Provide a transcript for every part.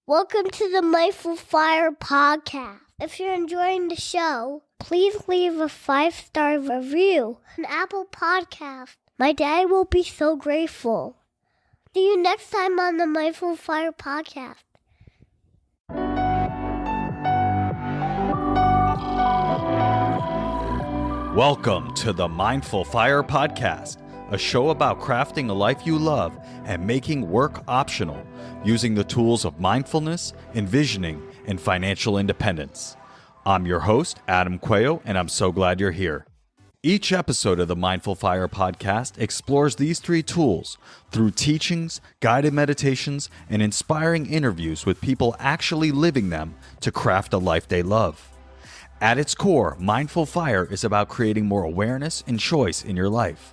Welcome to the Mindful Fire podcast. If you're enjoying the show, please leave a 5-star review on Apple Podcast. My dad will be so grateful. See you next time on the Mindful Fire podcast. Welcome to the Mindful Fire podcast, a show about crafting a life you love and making work optional, using the tools of mindfulness, envisioning, and financial independence. I'm your host, Adam Coelho, and I'm so glad you're here. Each episode of the Mindful Fire podcast explores these 3 tools through teachings, guided meditations, and inspiring interviews with people actually living them to craft a life they love. At its core, Mindful Fire is about creating more awareness and choice in your life.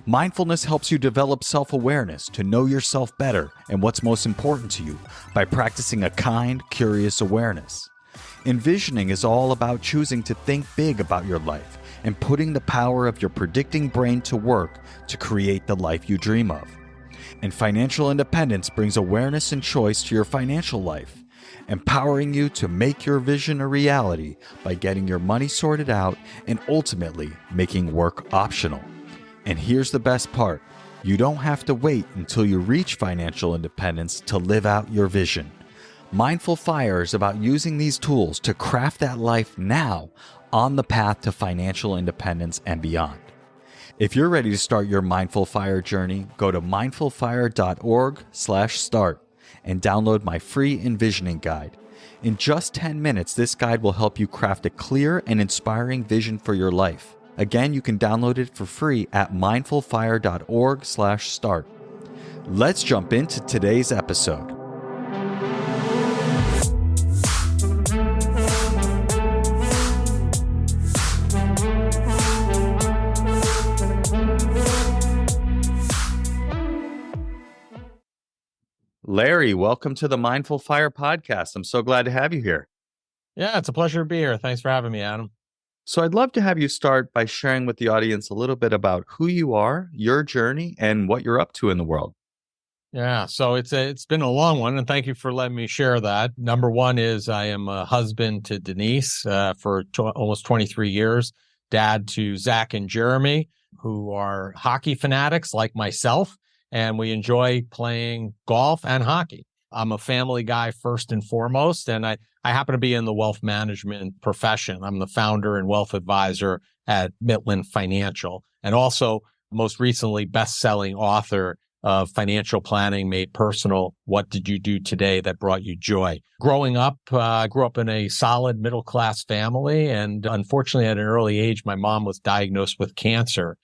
Mindfulness helps you develop self-awareness to know yourself better and what's most important to you by practicing a kind, curious awareness. Envisioning is all about choosing to think big about your life and putting the power of your predicting brain to work to create the life you dream of. And financial independence brings awareness and choice to your financial life, empowering you to make your vision a reality by getting your money sorted out and ultimately making work optional. And here's the best part. You don't have to wait until you reach financial independence to live out your vision. Mindful Fire is about using these tools to craft that life now on the path to financial independence and beyond. If you're ready to start your Mindful Fire journey, go to mindfulfire.org/start and download my free envisioning guide. In just 10 minutes, this guide will help you craft a clear and inspiring vision for your life. Again, you can download it for free at mindfulfire.org/start. Let's jump into today's episode. Larry, welcome to the Mindful Fire podcast. I'm so glad to have you here. Yeah, it's a pleasure to be here. Thanks for having me, Adam. So I'd love to have you start by sharing with the audience a little bit about who you are, your journey, and what you're up to in the world. Yeah, so it's been a long one, and thank you for letting me share that. Number one is I am a husband to Denise for almost 23 years, dad to Zach and Jeremy, who are hockey fanatics like myself, and we enjoy playing golf and hockey. I'm a family guy first and foremost, and I happen to be in the wealth management profession. I'm the founder and wealth advisor at Mitland Financial, and also most recently best-selling author of Financial Planning Made Personal. What did you do today that brought you joy? Growing up, I grew up in a solid middle-class family, and unfortunately at an early age, my mom was diagnosed with cancer.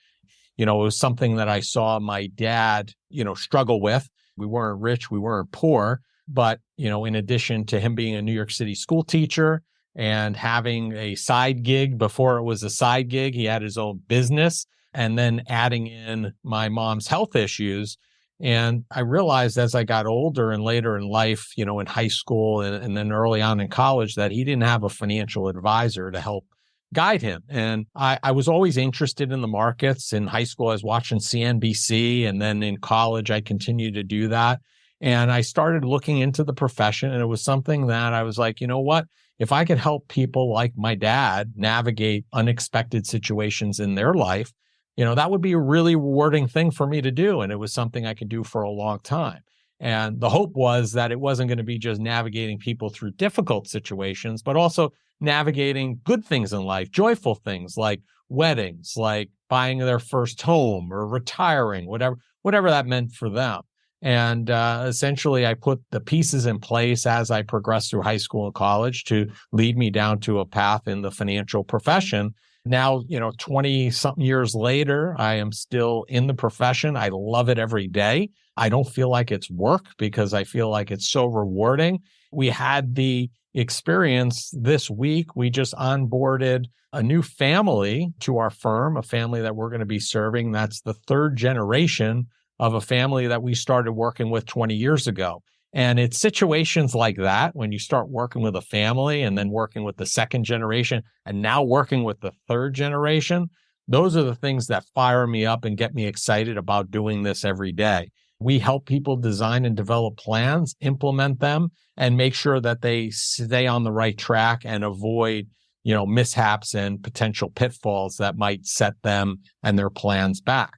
It was something that I saw my dad, struggle with. We weren't rich, we weren't poor, but, in addition to him being a New York City school teacher and having a side gig before it was a side gig, he had his own business, and then adding in my mom's health issues. And I realized as I got older and later in life, in high school and then early on in college, that he didn't have a financial advisor to help guide him. And I was always interested in the markets. In high school, I was watching CNBC, and then in college, I continued to do that. And I started looking into the profession, and it was something that I was like, you know what? If I could help people like my dad navigate unexpected situations in their life, that would be a really rewarding thing for me to do. And it was something I could do for a long time. And the hope was that it wasn't going to be just navigating people through difficult situations, but also navigating good things in life, joyful things like weddings, like buying their first home or retiring, whatever that meant for them. And essentially, I put the pieces in place as I progressed through high school and college to lead me down to a path in the financial profession. Now, 20-something years later, I am still in the profession. I love it every day. I don't feel like it's work because I feel like it's so rewarding. We had the experience this week. We just onboarded a new family to our firm, a family that we're going to be serving. That's the 3rd generation of a family that we started working with 20 years ago. And it's situations like that when you start working with a family and then working with the 2nd generation and now working with the 3rd generation. Those are the things that fire me up and get me excited about doing this every day. We help people design and develop plans, implement them, and make sure that they stay on the right track and avoid, mishaps and potential pitfalls that might set them and their plans back.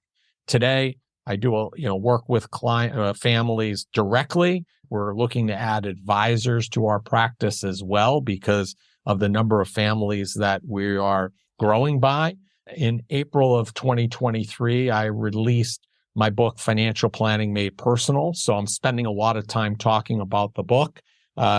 Today, I do, work with families directly. We're looking to add advisors to our practice as well because of the number of families that we are growing by. In April of 2023, I released my book, Financial Planning Made Personal. So I'm spending a lot of time talking about the book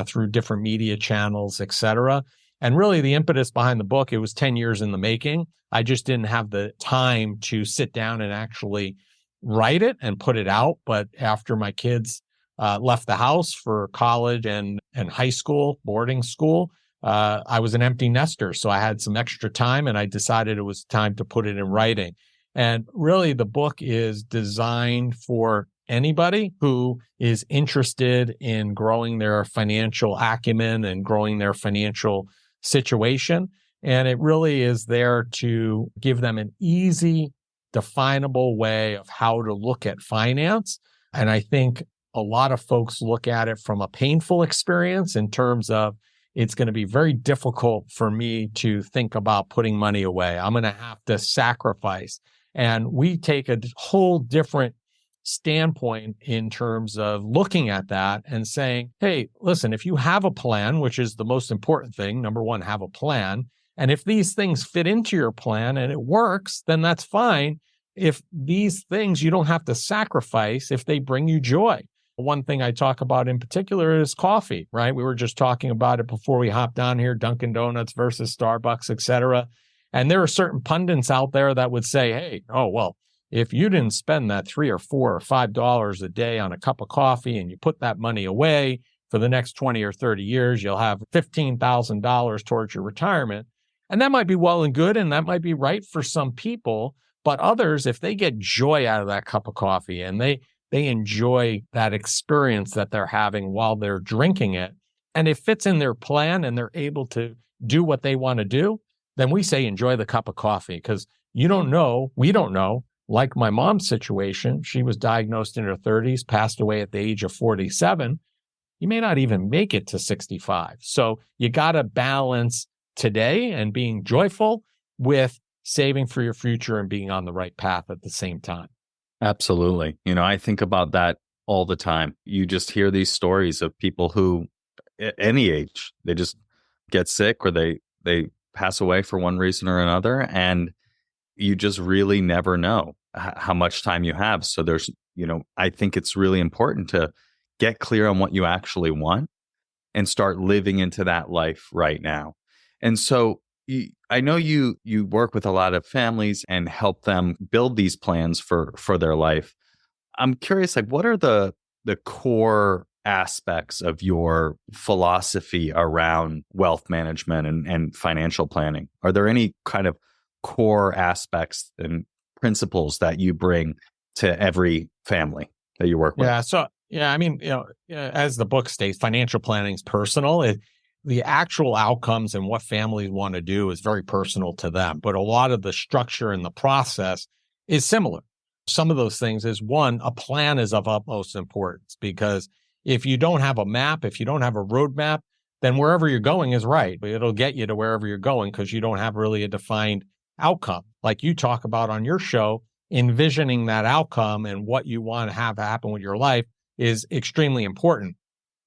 through different media channels, et cetera. And really the impetus behind the book, it was 10 years in the making. I just didn't have the time to sit down and actually write it and put it out. But after my kids left the house for college and high school, boarding school, I was an empty nester. So I had some extra time and I decided it was time to put it in writing. And really the book is designed for anybody who is interested in growing their financial acumen and growing their financial situation. And it really is there to give them an easy, definable way of how to look at finance. And I think a lot of folks look at it from a painful experience in terms of it's going to be very difficult for me to think about putting money away. I'm going to have to sacrifice. And we take a whole different standpoint in terms of looking at that and saying, hey, listen, if you have a plan, which is the most important thing, number one, have a plan. And if these things fit into your plan and it works, then that's fine. If these things you don't have to sacrifice, if they bring you joy. One thing I talk about in particular is coffee, right? We were just talking about it before we hopped on here, Dunkin' Donuts versus Starbucks, et cetera. And there are certain pundits out there that would say, hey, if you didn't spend that $3 or $4 or $5 a day on a cup of coffee and you put that money away for the next 20 or 30 years, you'll have $15,000 towards your retirement. And that might be well and good, and that might be right for some people. But others, if they get joy out of that cup of coffee and they enjoy that experience that they're having while they're drinking it, and it fits in their plan and they're able to do what they want to do, then we say enjoy the cup of coffee because we don't know. Like my mom's situation, she was diagnosed in her 30s, passed away at the age of 47. You may not even make it to 65. So you got to balance today and being joyful with saving for your future and being on the right path at the same time. Absolutely. I think about that all the time. You just hear these stories of people who, at any age, they just get sick or they pass away for one reason or another. And you just really never know how much time you have. So there's, I think it's really important to get clear on what you actually want and start living into that life right now. And so I know you work with a lot of families and help them build these plans for their life. I'm curious, what are the core aspects of your philosophy around wealth management and financial planning? Are there any kind of core aspects and principles that you bring to every family that you work with? As the book states, financial planning is personal. The actual outcomes and what families want to do is very personal to them, but a lot of the structure and the process is similar. Some of those things is one, a plan is of utmost importance because if you don't have a map, if you don't have a roadmap, then wherever you're going is right. It'll get you to wherever you're going because you don't have really a defined outcome. Like you talk about on your show, envisioning that outcome and what you want to have happen with your life is extremely important.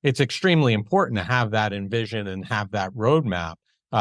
It's extremely important to have that envision and have that roadmap.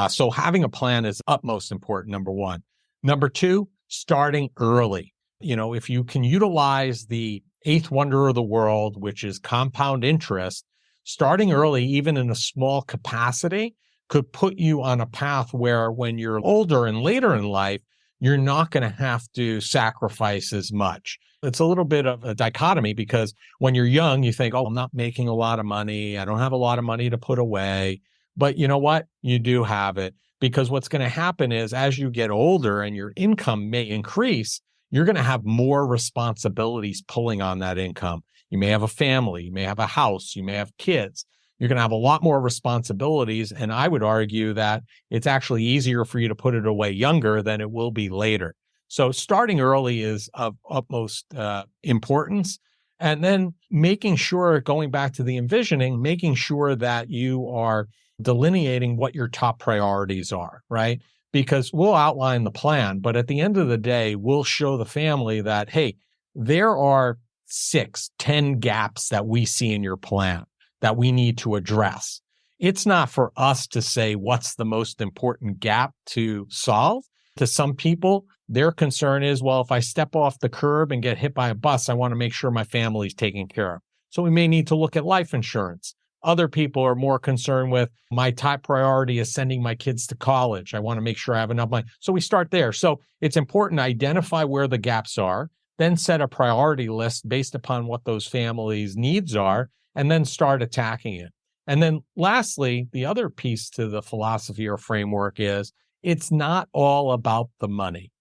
So having a plan is utmost important, number one. Number two, starting early. If you can utilize the eighth wonder of the world, which is compound interest, starting early, even in a small capacity, could put you on a path where when you're older and later in life, you're not going to have to sacrifice as much. It's a little bit of a dichotomy because when you're young, you think, I'm not making a lot of money. I don't have a lot of money to put away. But you know what? You do have it because what's going to happen is as you get older and your income may increase, you're going to have more responsibilities pulling on that income. You may have a family, you may have a house, you may have kids. You're going to have a lot more responsibilities. And I would argue that it's actually easier for you to put it away younger than it will be later. So starting early is of utmost importance. And then making sure, going back to the envisioning, making sure that you are delineating what your top priorities are, right? Because we'll outline the plan, but at the end of the day, we'll show the family that, hey, there are 6, 10 gaps that we see in your plan that we need to address. It's not for us to say what's the most important gap to solve. To some people, their concern is, well, if I step off the curb and get hit by a bus, I want to make sure my family's taken care of. So we may need to look at life insurance. Other people are more concerned with, my top priority is sending my kids to college. I want to make sure I have enough money. So we start there. So it's important to identify where the gaps are, then set a priority list based upon what those families' needs are, and then start attacking it. And then lastly, the other piece to the philosophy or framework is, it's not all about the money.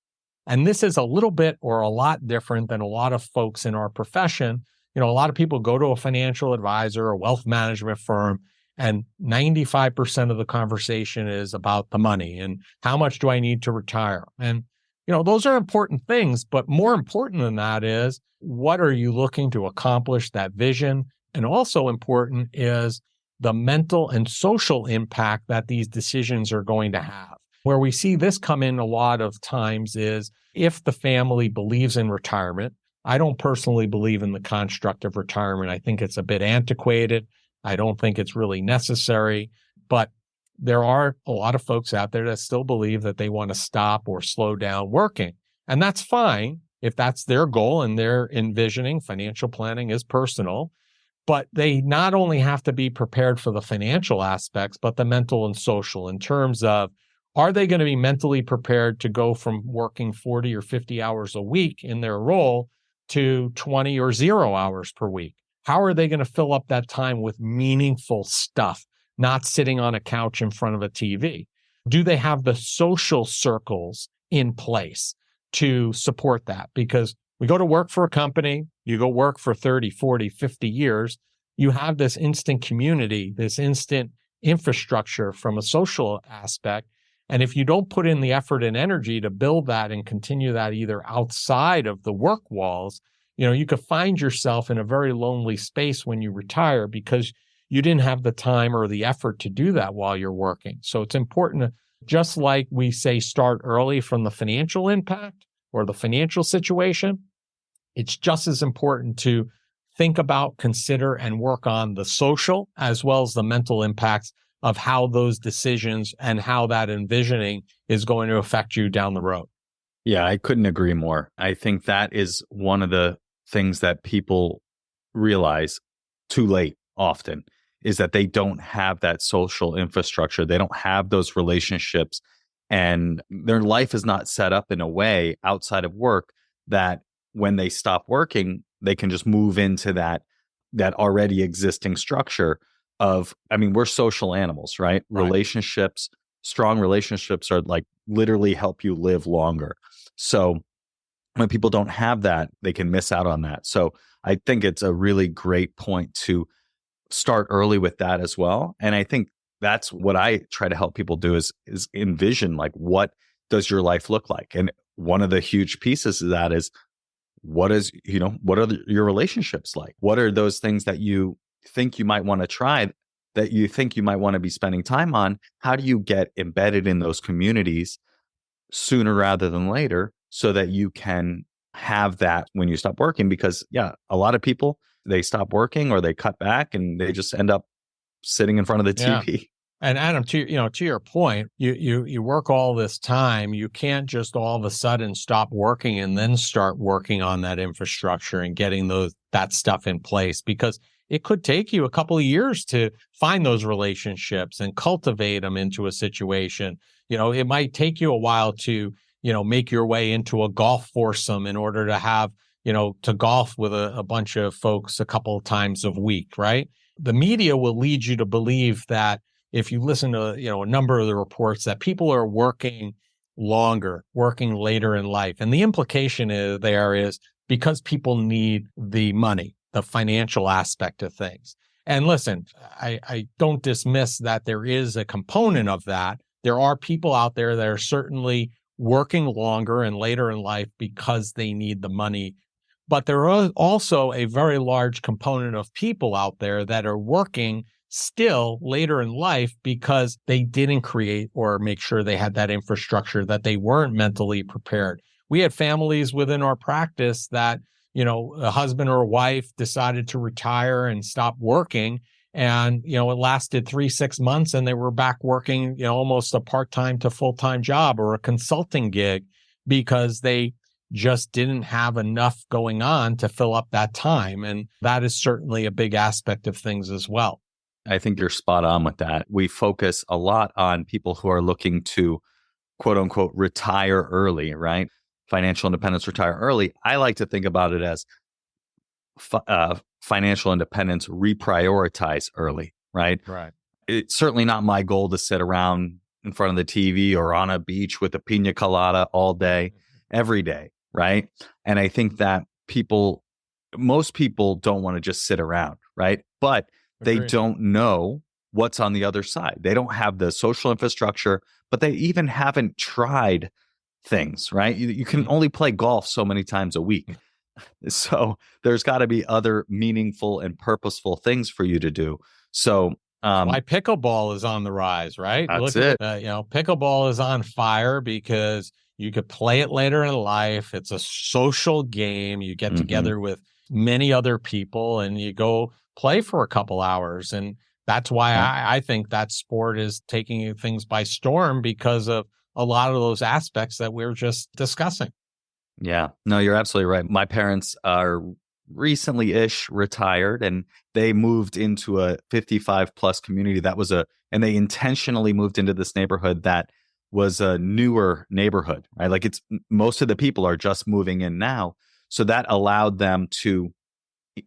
And this is a little bit or a lot different than a lot of folks in our profession. A lot of people go to a financial advisor or wealth management firm, and 95% of the conversation is about the money and how much do I need to retire? And, those are important things, but more important than that is, what are you looking to accomplish, that vision? And also important is the mental and social impact that these decisions are going to have. Where we see this come in a lot of times is, if the family believes in retirement. I don't personally believe in the construct of retirement. I think it's a bit antiquated. I don't think it's really necessary, but there are a lot of folks out there that still believe that they want to stop or slow down working. And that's fine if that's their goal and they're envisioning. Financial planning is personal, but they not only have to be prepared for the financial aspects, but the mental and social, in terms of, are they going to be mentally prepared to go from working 40 or 50 hours a week in their role to 20 or 0 hours per week? How are they going to fill up that time with meaningful stuff, not sitting on a couch in front of a TV? Do they have the social circles in place to support that? Because we go to work for a company, you go work for 30, 40, 50 years, you have this instant community, this instant infrastructure from a social aspect. And if you don't put in the effort and energy to build that and continue that either outside of the work walls, you could find yourself in a very lonely space when you retire because you didn't have the time or the effort to do that while you're working. So it's important to, just like we say, start early from the financial impact or the financial situation, it's just as important to think about, consider, and work on the social as well as the mental impacts of how those decisions and how that envisioning is going to affect you down the road. Yeah, I couldn't agree more. I think that is one of the things that people realize too late often, is that they don't have that social infrastructure. They don't have those relationships, and their life is not set up in a way outside of work that when they stop working, they can just move into that already existing structure of, we're social animals, right? Relationships, strong relationships are like literally help you live longer. So when people don't have that, they can miss out on that. So I think it's a really great point to start early with that as well. And I think that's what I try to help people do is envision, like, what does your life look like? And one of the huge pieces of that is, what are your relationships like? What are those things that you think you might want to try, that you think you might want to be spending time on? How do you get embedded in those communities sooner rather than later so that you can have that when you stop working? Because a lot of people, they stop working or they cut back and they just end up sitting in front of the TV. Yeah. And Adam, to your point, you work all this time. You can't just all of a sudden stop working and then start working on that infrastructure and getting that stuff in place, because it could take you a couple of years to find those relationships and cultivate them into a situation. It might take you a while to, make your way into a golf foursome in order to have, to golf with a bunch of folks a couple of times a week, right? The media will lead you to believe that if you listen to, a number of the reports, that people are working longer, working later in life. And the implication is because people need the money, the financial aspect of things. And listen, I don't dismiss that there is a component of that. There are people out there that are certainly working longer and later in life because they need the money. But there are also a very large component of people out there that are working still later in life because they didn't create or make sure they had that infrastructure, that they weren't mentally prepared. We had families within our practice that, a husband or a wife decided to retire and stop working. And, it lasted 3-6 months and they were back working, almost a part-time to full-time job or a consulting gig because they just didn't have enough going on to fill up that time. And that is certainly a big aspect of things as well. I think you're spot on with that. We focus a lot on people who are looking to, quote unquote, retire early, right? Financial independence, retire early. I like to think about it as financial independence, reprioritize early, right? Right. It's certainly not my goal to sit around in front of the TV or on a beach with a pina colada all day, every day, right? And I think that most people don't want to just sit around, right? But they Agreed. don't know what's on the other side. They don't have the social infrastructure, but they even haven't tried things, right? You can only play golf so many times a week. So there's got to be other meaningful and purposeful things for you to do. So why pickleball is on the rise, right? That's it. Pickleball is on fire because you could play it later in life. It's a social game. You get together with many other people and you go play for a couple hours. And that's why I think that sport is taking things by storm because of a lot of those aspects that we're just discussing. Yeah, no, you're absolutely right. My parents are recently-ish retired and they moved into a 55 plus community and they intentionally moved into this neighborhood that was a newer neighborhood, right? Like most of the people are just moving in now. So that allowed them to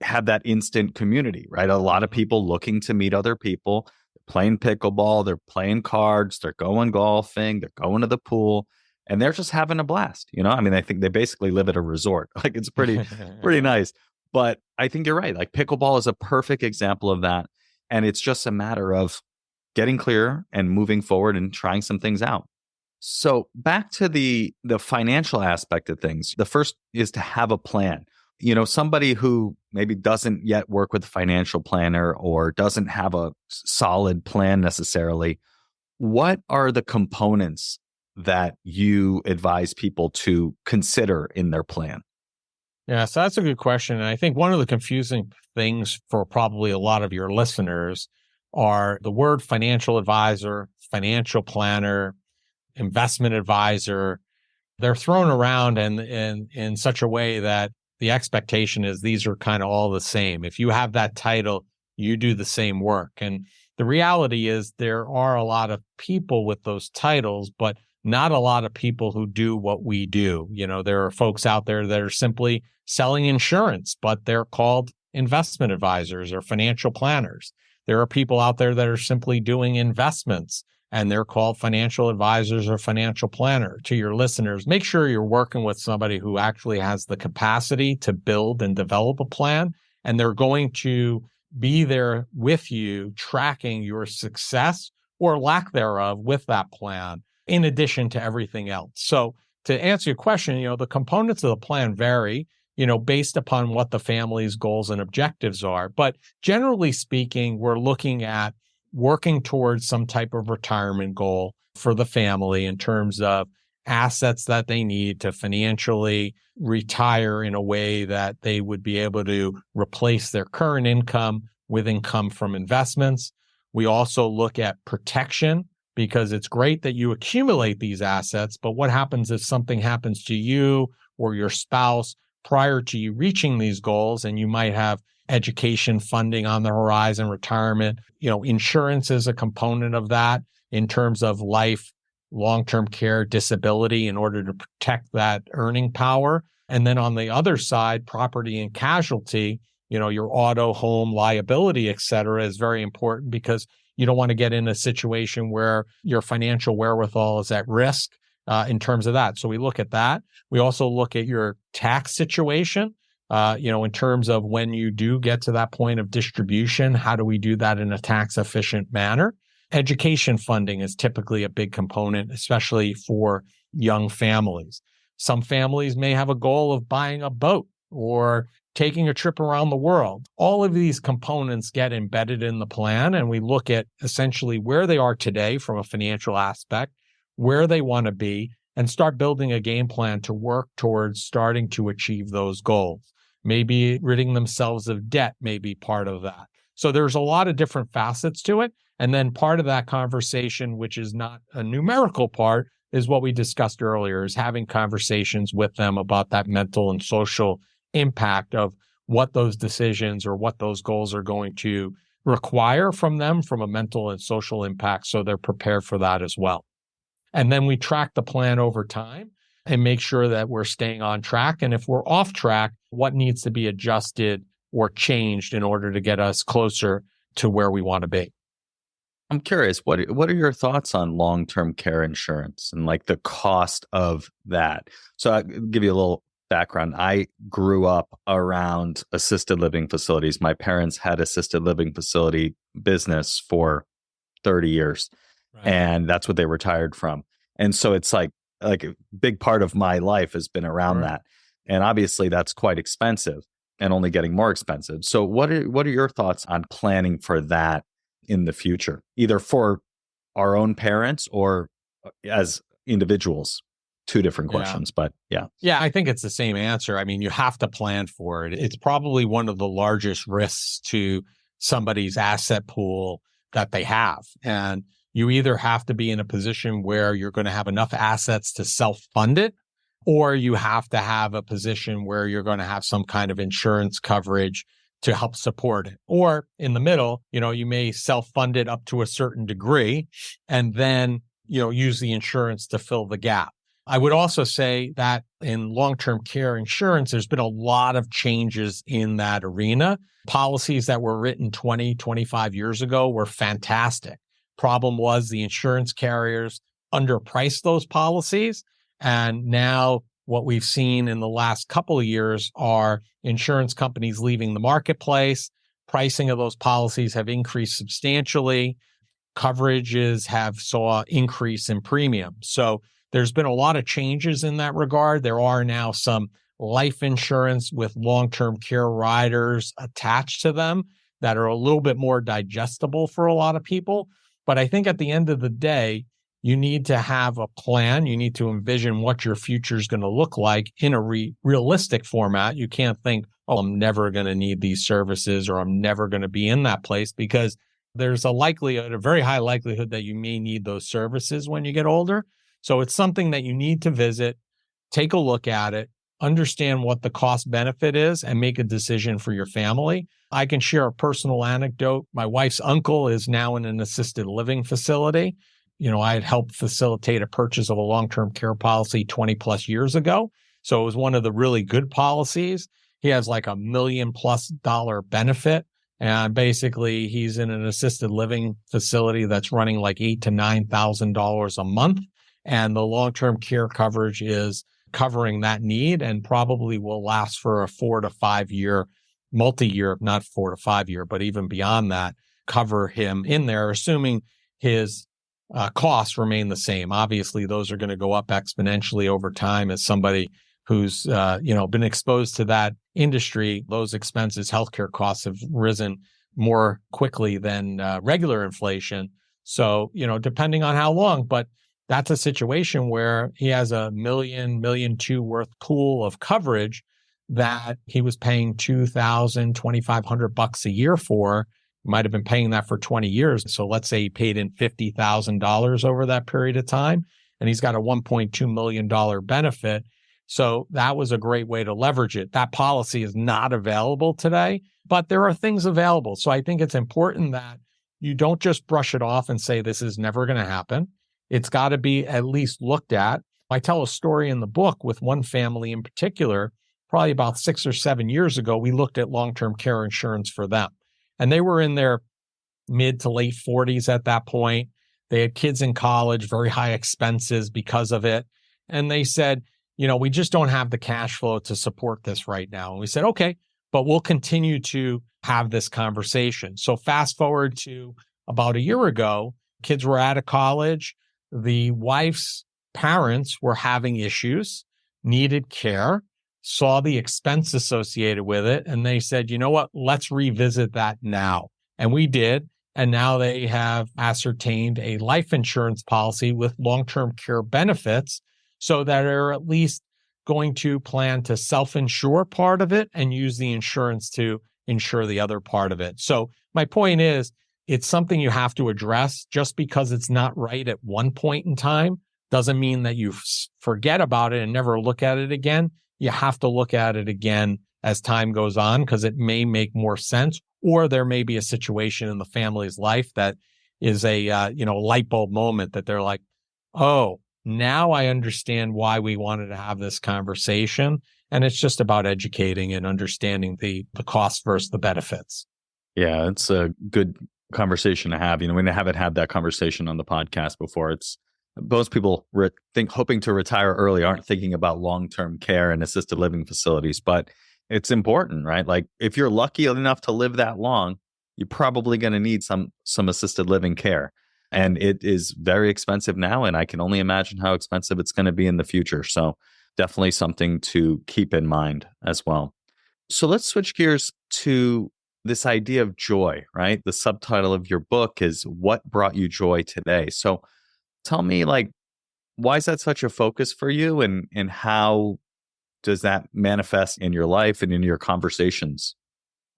have that instant community, right? A lot of people looking to meet other people, playing pickleball, they're playing cards, they're going golfing, they're going to the pool, and they're just having a blast. I mean, I think they basically live at a resort. Like it's pretty nice. But I think you're right. Like pickleball is a perfect example of that. And it's just a matter of getting clear and moving forward and trying some things out. So back to the financial aspect of things. The first is to have a plan. Somebody who maybe doesn't yet work with a financial planner or doesn't have a solid plan necessarily, what are the components that you advise people to consider in their plan? Yeah, so that's a good question. And I think one of the confusing things for probably a lot of your listeners are the word financial advisor, financial planner, investment advisor. They're thrown around in such a way that the expectation is these are kind of all the same. If you have that title, you do the same work. And the reality is there are a lot of people with those titles, but not a lot of people who do what we do. There are folks out there that are simply selling insurance, but they're called investment advisors or financial planners. There are people out there that are simply doing investments and they're called financial advisors or financial planner. To your listeners, make sure you're working with somebody who actually has the capacity to build and develop a plan, and they're going to be there with you, tracking your success or lack thereof with that plan, in addition to everything else. So to answer your question, the components of the plan vary, based upon what the family's goals and objectives are. But generally speaking, we're looking at working towards some type of retirement goal for the family in terms of assets that they need to financially retire in a way that they would be able to replace their current income with income from investments. We also look at protection, because it's great that you accumulate these assets, but what happens if something happens to you or your spouse prior to you reaching these goals? And you might have education funding on the horizon, retirement. Insurance is a component of that in terms of life, long-term care, disability, in order to protect that earning power. And then on the other side, property and casualty, your auto, home, liability, et cetera, is very important because you don't want to get in a situation where your financial wherewithal is at risk in terms of that. So we look at that. We also look at your tax situation, in terms of when you do get to that point of distribution, how do we do that in a tax efficient manner? Education funding is typically a big component, especially for young families. Some families may have a goal of buying a boat, or taking a trip around the world. All of these components get embedded in the plan, and we look at essentially where they are today from a financial aspect, where they want to be, and start building a game plan to work towards starting to achieve those goals. Maybe ridding themselves of debt may be part of that. So there's a lot of different facets to it. And then part of that conversation, which is not a numerical part, is what we discussed earlier, is having conversations with them about that mental and social impact of what those decisions or what those goals are going to require from them from a mental and social impact, so they're prepared for that as well. And then we track the plan over time and make sure that we're staying on track. And if we're off track, what needs to be adjusted or changed in order to get us closer to where we want to be. I'm curious, what are your thoughts on long-term care insurance and like the cost of that? So I'll give you a little background. I grew up around assisted living facilities. My parents had assisted living facility business for 30 years. Right. And that's what they retired from. And so it's like a big part of my life has been around that. And obviously that's quite expensive and only getting more expensive. So what are your thoughts on planning for that in the future, either for our own parents or as individuals? Two different questions, but yeah. Yeah, I think it's the same answer. I mean, you have to plan for it. It's probably one of the largest risks to somebody's asset pool that they have. And you either have to be in a position where you're going to have enough assets to self-fund it, or you have to have a position where you're going to have some kind of insurance coverage to help support it. Or in the middle, you may self-fund it up to a certain degree and then, use the insurance to fill the gap. I would also say that in long-term care insurance, there's been a lot of changes in that arena. Policies that were written 20, 25 years ago were fantastic. Problem was the insurance carriers underpriced those policies. And now what we've seen in the last couple of years are insurance companies leaving the marketplace. Pricing of those policies have increased substantially. Coverages have saw increase in premium. So there's been a lot of changes in that regard. There are now some life insurance with long-term care riders attached to them that are a little bit more digestible for a lot of people. But I think at the end of the day, you need to have a plan. You need to envision what your future is going to look like in a realistic format. You can't think, I'm never going to need these services or I'm never going to be in that place, because there's a very high likelihood that you may need those services when you get older. So it's something that you need to visit, take a look at it, understand what the cost benefit is, and make a decision for your family. I can share a personal anecdote. My wife's uncle is now in an assisted living facility. I had helped facilitate a purchase of a long-term care policy 20 plus years ago. So it was one of the really good policies. He has like $1 million+ benefit. And basically he's in an assisted living facility that's running like $8,000 to $9,000 a month. And the long-term care coverage is covering that need and probably will last for a 4 to 5 year, multi-year, not 4 to 5 year, but even beyond that, cover him in there, assuming his costs remain the same. Obviously, those are going to go up exponentially over time as somebody who's been exposed to that industry. Those expenses, healthcare costs have risen more quickly than regular inflation. So, depending on how long, but that's a situation where he has $1 million, $1.2 million worth pool of coverage that he was paying $2,000, $2,500 a year for. Might have been paying that for 20 years. So let's say he paid in $50,000 over that period of time, and he's got a $1.2 million benefit. So that was a great way to leverage it. That policy is not available today, but there are things available. So I think it's important that you don't just brush it off and say, this is never going to happen. It's got to be at least looked at. I tell a story in the book with one family in particular, probably about 6 or 7 years ago. We looked at long-term care insurance for them. And they were in their mid to late 40s at that point. They had kids in college, very high expenses because of it. And they said, we just don't have the cash flow to support this right now. And we said, okay, but we'll continue to have this conversation. So fast forward to about a year ago, kids were out of college. The wife's parents were having issues, needed care. saw the expense associated with it, and they said, you know what, let's revisit that now. And we did. And now they have ascertained a life insurance policy with long-term care benefits so that they're at least going to plan to self-insure part of it and use the insurance to insure the other part of it. So my point is, it's something you have to address. Just because it's not right at one point in time doesn't mean that you forget about it and never look at it again. You have to look at it again as time goes on because it may make more sense, or there may be a situation in the family's life that is a light bulb moment that they're like, oh, now I understand why we wanted to have this conversation. And it's just about educating and understanding the cost versus the benefits. Yeah, it's a good conversation to have. We haven't had that conversation on the podcast before. It's most people hoping to retire early aren't thinking about long-term care and assisted living facilities, but it's important, right? Like if you're lucky enough to live that long, you're probably going to need some assisted living care. And it is very expensive now, and I can only imagine how expensive it's going to be in the future. So definitely something to keep in mind as well. So let's switch gears to this idea of joy, right? The subtitle of your book is What Brought You Joy Today? So tell me, why is that such a focus for you, and how does that manifest in your life and in your conversations?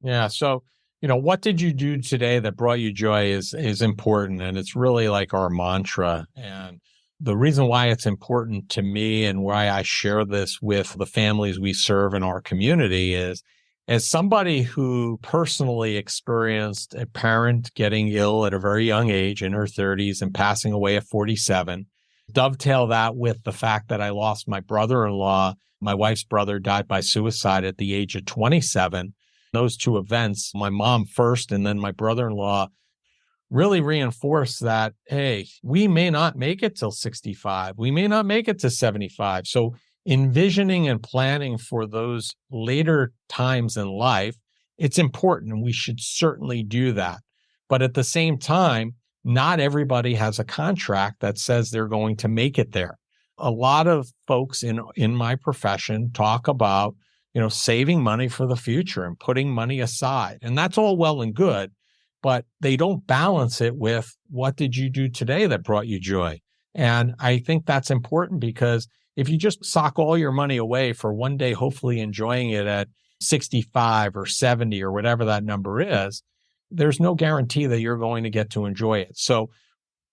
Yeah. So, what did you do today that brought you joy is important. And it's really like our mantra. And the reason why it's important to me and why I share this with the families we serve in our community is, as somebody who personally experienced a parent getting ill at a very young age in her 30s and passing away at 47, dovetail that with the fact that I lost my brother-in-law. My wife's brother died by suicide at the age of 27. Those two events, my mom first and then my brother-in-law, really reinforced that, hey, we may not make it till 65. We may not make it to 75. So envisioning and planning for those later times in life, it's important, and we should certainly do that. But at the same time, not everybody has a contract that says they're going to make it there. A lot of folks in my profession talk about, saving money for the future and putting money aside. And that's all well and good, but they don't balance it with what did you do today that brought you joy? And I think that's important, because if you just sock all your money away for one day, hopefully enjoying it at 65 or 70 or whatever that number is, there's no guarantee that you're going to get to enjoy it. So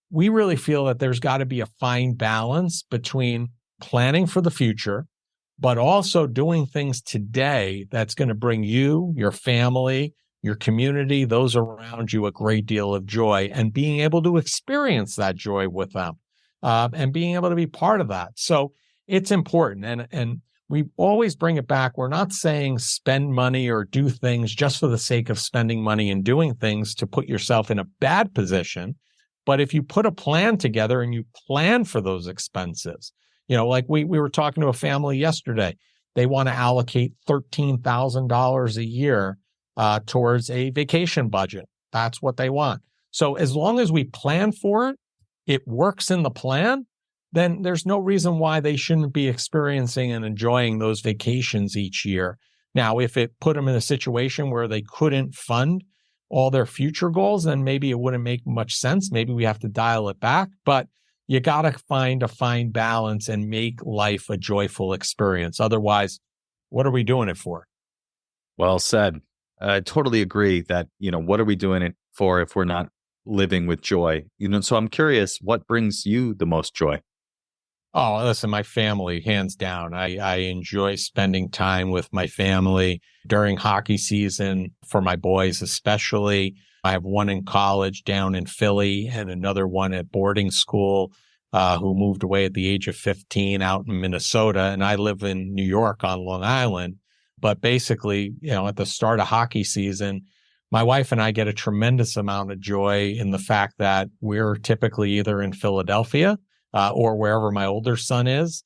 we really feel that there's got to be a fine balance between planning for the future, but also doing things today that's going to bring you, your family, your community, those around you a great deal of joy, and being able to experience that joy with them and being able to be part of that. So it's important. And we always bring it back. We're not saying spend money or do things just for the sake of spending money and doing things to put yourself in a bad position. But if you put a plan together and you plan for those expenses, like we were talking to a family yesterday, they want to allocate $13,000 a year towards a vacation budget. That's what they want. So as long as we plan for it, it works in the plan, then there's no reason why they shouldn't be experiencing and enjoying those vacations each year. Now, if it put them in a situation where they couldn't fund all their future goals, then maybe it wouldn't make much sense. Maybe we have to dial it back, but you got to find a fine balance and make life a joyful experience. Otherwise, what are we doing it for? Well said. I totally agree that, what are we doing it for if we're not living with joy? So I'm curious, what brings you the most joy? Oh, listen, my family, hands down. I enjoy spending time with my family during hockey season, for my boys especially. I have one in college down in Philly and another one at boarding school who moved away at the age of 15 out in Minnesota. And I live in New York on Long Island. But basically, at the start of hockey season, my wife and I get a tremendous amount of joy in the fact that we're typically either in Philadelphia or wherever my older son is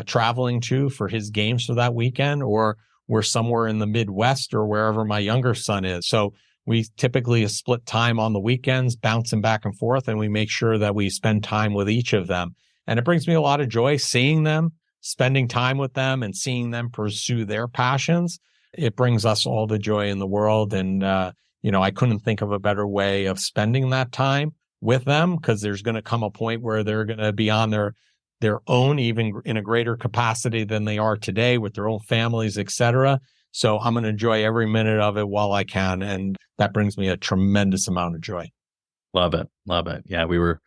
traveling to for his games for that weekend, or we're somewhere in the Midwest or wherever my younger son is. So we typically split time on the weekends, bouncing back and forth, and we make sure that we spend time with each of them. And it brings me a lot of joy seeing them, spending time with them and seeing them pursue their passions, it brings us all the joy in the world. And, I couldn't think of a better way of spending that time with them, because there's going to come a point where they're going to be on their own, even in a greater capacity than they are today, with their own families, etc. So I'm going to enjoy every minute of it while I can. And that brings me a tremendous amount of joy. Love it. Love it. Yeah, we were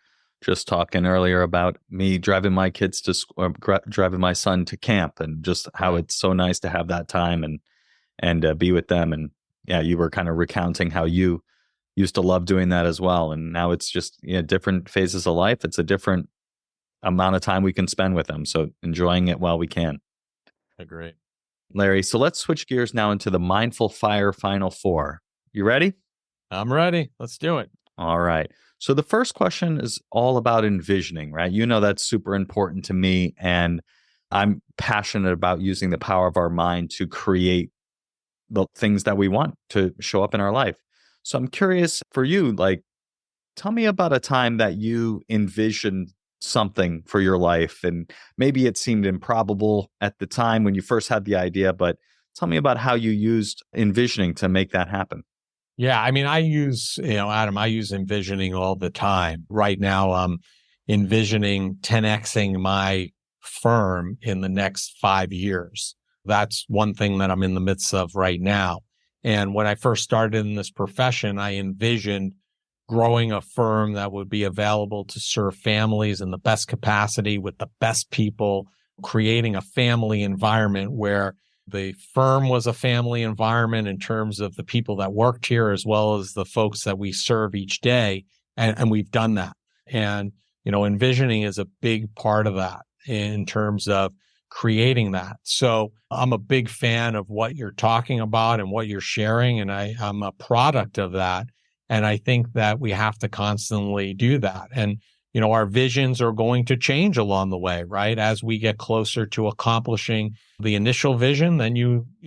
just talking earlier about me driving my kids to school, driving my son to camp, and just how it's so nice to have that time and be with them. And yeah, you were kind of recounting how you used to love doing that as well. And now it's just different phases of life. It's a different amount of time we can spend with them. So enjoying it while we can. Agree. Larry, so let's switch gears now into the Mindful Fire Final Four. You ready? I'm ready. Let's do it. All right. So the first question is all about envisioning, right? That's super important to me. And I'm passionate about using the power of our mind to create the things that we want to show up in our life. So I'm curious for you, tell me about a time that you envisioned something for your life, and maybe it seemed improbable at the time when you first had the idea, but tell me about how you used envisioning to make that happen. Yeah, I use, Adam, I use envisioning all the time. Right now, I'm envisioning 10xing my firm in the next 5 years. That's one thing that I'm in the midst of right now. And when I first started in this profession, I envisioned growing a firm that would be available to serve families in the best capacity with the best people, creating a family environment where the firm was a family environment in terms of the people that worked here, as well as the folks that we serve each day. And we've done that. And, envisioning is a big part of that in terms of creating that. So I'm a big fan of what you're talking about and what you're sharing. And I'm a product of that. And I think that we have to constantly do that. And, our visions are going to change along the way, right? As we get closer to accomplishing the initial vision, then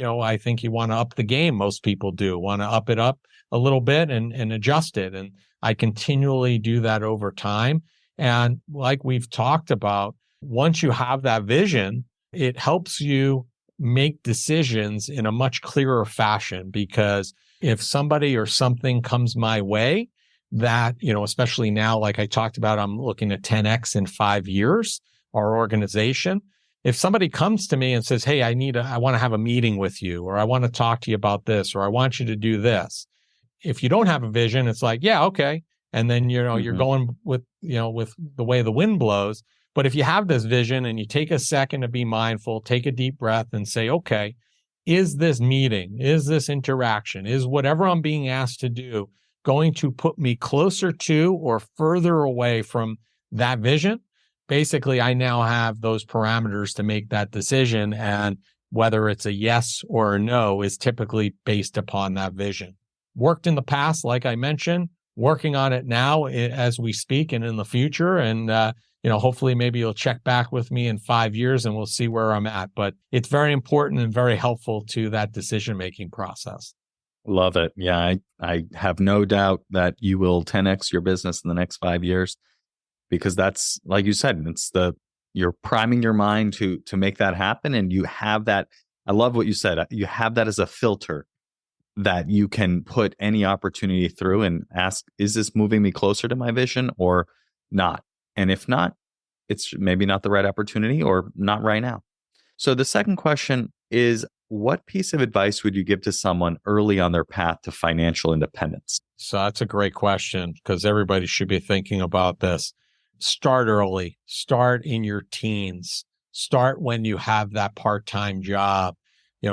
I think you want to up the game. Most people do want to up it up a little bit and adjust it. And I continually do that over time. And like we've talked about, once you have that vision, it helps you make decisions in a much clearer fashion, because if somebody or something comes my way that, especially now, like I talked about, I'm looking at 10x in 5 years, our organization. If somebody comes to me and says, hey, I want to have a meeting with you, or I want to talk to you about this, or I want you to do this. If you don't have a vision, it's like, yeah, okay. And then, you're going with the way the wind blows. But if you have this vision and you take a second to be mindful, take a deep breath and say, okay, is this meeting, is this interaction, is whatever I'm being asked to do going to put me closer to or further away from that vision? Basically, I now have those parameters to make that decision. And whether it's a yes or a no is typically based upon that vision. Worked in the past, like I mentioned, working on it now as we speak and in the future. And, hopefully maybe you'll check back with me in 5 years and we'll see where I'm at. But it's very important and very helpful to that decision-making process. Love it. Yeah, I have no doubt that you will 10x your business in the next 5 years, because that's, like you said, you're priming your mind to make that happen. And you have that. I love what you said. You have that as a filter that you can put any opportunity through and ask, is this moving me closer to my vision or not? And if not, it's maybe not the right opportunity or not right now. So the second question is, what piece of advice would you give to someone early on their path to financial independence? So that's a great question, because everybody should be thinking about this. Start early. Start in your teens. Start when you have that part-time job.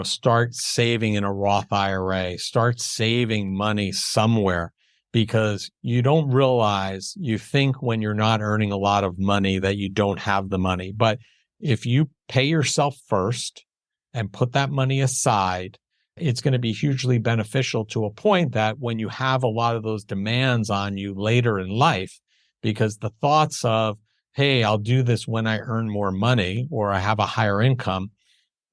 Start saving in a Roth IRA. Start saving money somewhere, because you don't realize, you think when you're not earning a lot of money that you don't have the money. But if you pay yourself first and put that money aside, it's going to be hugely beneficial to a point that when you have a lot of those demands on you later in life, because the thoughts of, hey, I'll do this when I earn more money or I have a higher income,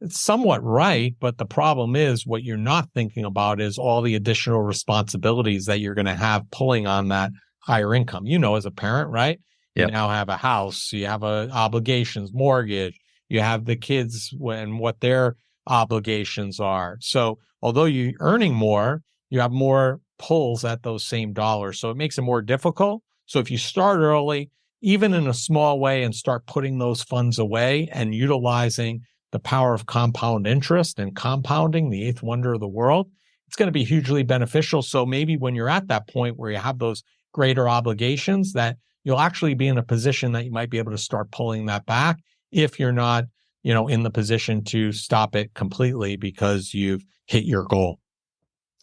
it's somewhat right. But the problem is, what you're not thinking about is all the additional responsibilities that you're going to have pulling on that higher income. As a parent, right? Yep. You now have a house, you have obligations, mortgage, You have the kids and what their obligations are. So although you're earning more, you have more pulls at those same dollars. So it makes it more difficult. So if you start early, even in a small way, and start putting those funds away and utilizing the power of compound interest and compounding, the eighth wonder of the world, it's going to be hugely beneficial. So maybe when you're at that point where you have those greater obligations, that you'll actually be in a position that you might be able to start pulling that back if you're not, in the position to stop it completely because you've hit your goal.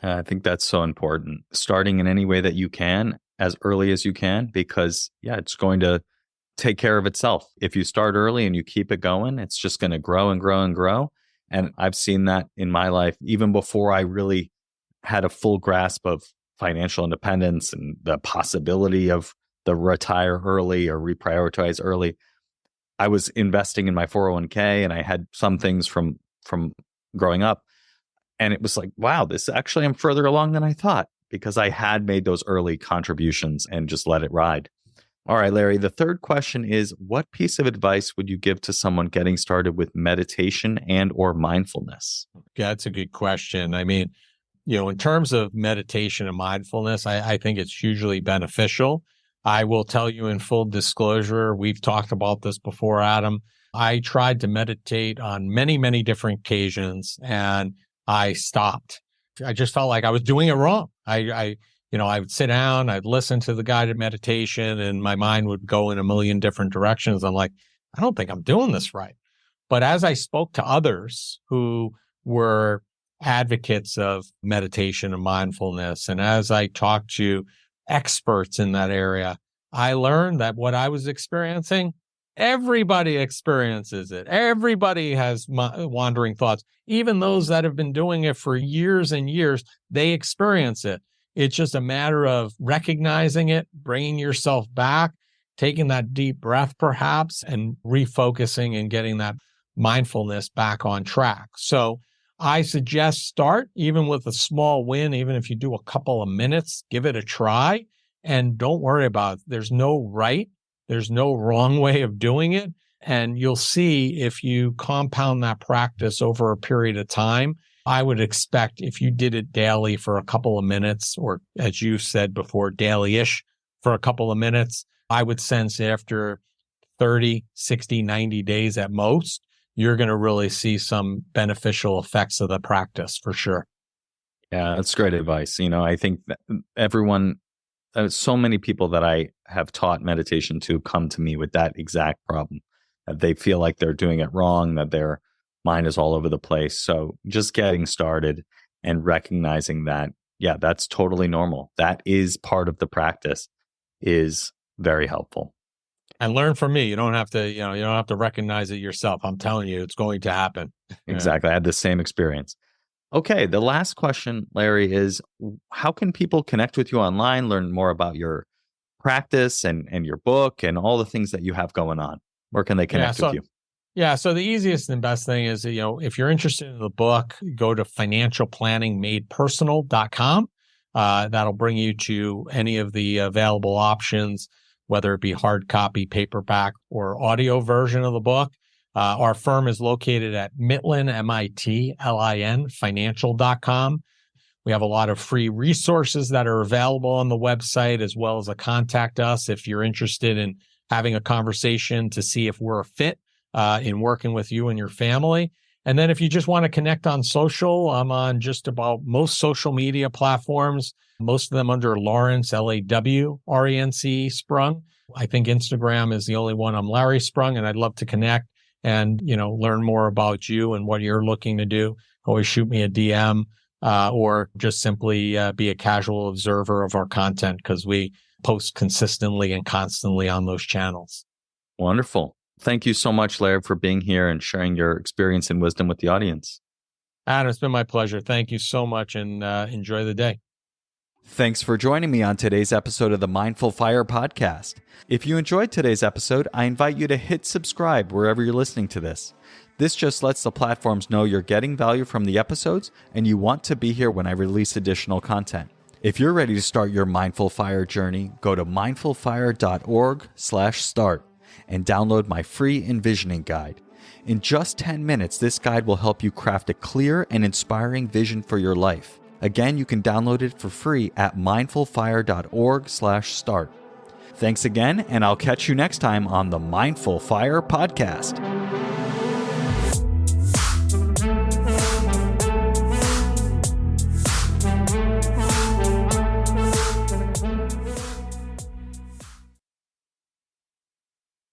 I think that's so important. Starting in any way that you can, as early as you can, because it's going to take care of itself. If you start early and you keep it going, it's just going to grow and grow and grow. And I've seen that in my life, even before I really had a full grasp of financial independence and the possibility of the retire early or reprioritize early. I was investing in my 401k and I had some things from growing up. And it was like, wow, this actually I'm further along than I thought because I had made those early contributions and just let it ride. All right, Larry, the third question is, what piece of advice would you give to someone getting started with meditation and or mindfulness? Yeah, that's a good question. I mean, in terms of meditation and mindfulness, I think it's hugely beneficial. I will tell you in full disclosure, we've talked about this before, Adam. I tried to meditate on many, many different occasions and I stopped. I just felt like I was doing it wrong. I would sit down, I'd listen to the guided meditation and my mind would go in a million different directions. I'm like, I don't think I'm doing this right. But as I spoke to others who were advocates of meditation and mindfulness, and as I talked to experts in that area, I learned that what I was experiencing, everybody experiences it. Everybody has wandering thoughts. Even those that have been doing it for years and years, they experience it. It's just a matter of recognizing it, bringing yourself back, taking that deep breath perhaps, and refocusing and getting that mindfulness back on track. So I suggest start even with a small win, even if you do a couple of minutes, give it a try and don't worry about it. There's no right, there's no wrong way of doing it. And you'll see if you compound that practice over a period of time, I would expect if you did it daily for a couple of minutes, or as you said before, daily-ish for a couple of minutes, I would sense after 30, 60, 90 days at most, you're going to really see some beneficial effects of the practice for sure. Yeah, that's great advice. I think that everyone, so many people that I have taught meditation to come to me with that exact problem, that they feel like they're doing it wrong, that their mind is all over the place. So just getting started and recognizing that, that's totally normal. That is part of the practice is very helpful. And learn from me. You don't have to, you don't have to recognize it yourself. I'm telling you, it's going to happen. Exactly. I had the same experience. Okay. The last question, Larry, is how can people connect with you online, learn more about your practice and your book and all the things that you have going on? Where can they connect with you? Yeah. So the easiest and best thing is, if you're interested in the book, go to financialplanningmadepersonal.com. That'll bring you to any of the available options, whether it be hard copy, paperback, or audio version of the book. Our firm is located at Mitland, Mitlin, financial.com. We have a lot of free resources that are available on the website, as well as a contact us if you're interested in having a conversation to see if we're a fit in working with you and your family. And then if you just want to connect on social, I'm on just about most social media platforms, most of them under Lawrence, Lawrence Sprung. I think Instagram is the only one. I'm Larry Sprung, and I'd love to connect and, learn more about you and what you're looking to do. Always shoot me a DM or just simply be a casual observer of our content because we post consistently and constantly on those channels. Wonderful. Thank you so much, Larry, for being here and sharing your experience and wisdom with the audience. Adam, it's been my pleasure. Thank you so much and enjoy the day. Thanks for joining me on today's episode of the Mindful Fire podcast. If you enjoyed today's episode, I invite you to hit subscribe wherever you're listening to this. This just lets the platforms know you're getting value from the episodes and you want to be here when I release additional content. If you're ready to start your Mindful Fire journey, go to mindfulfire.org/start and download my free envisioning guide. In just 10 minutes, this guide will help you craft a clear and inspiring vision for your life. Again, you can download it for free at mindfulfire.org/start. Thanks again, and I'll catch you next time on the Mindful Fire Podcast.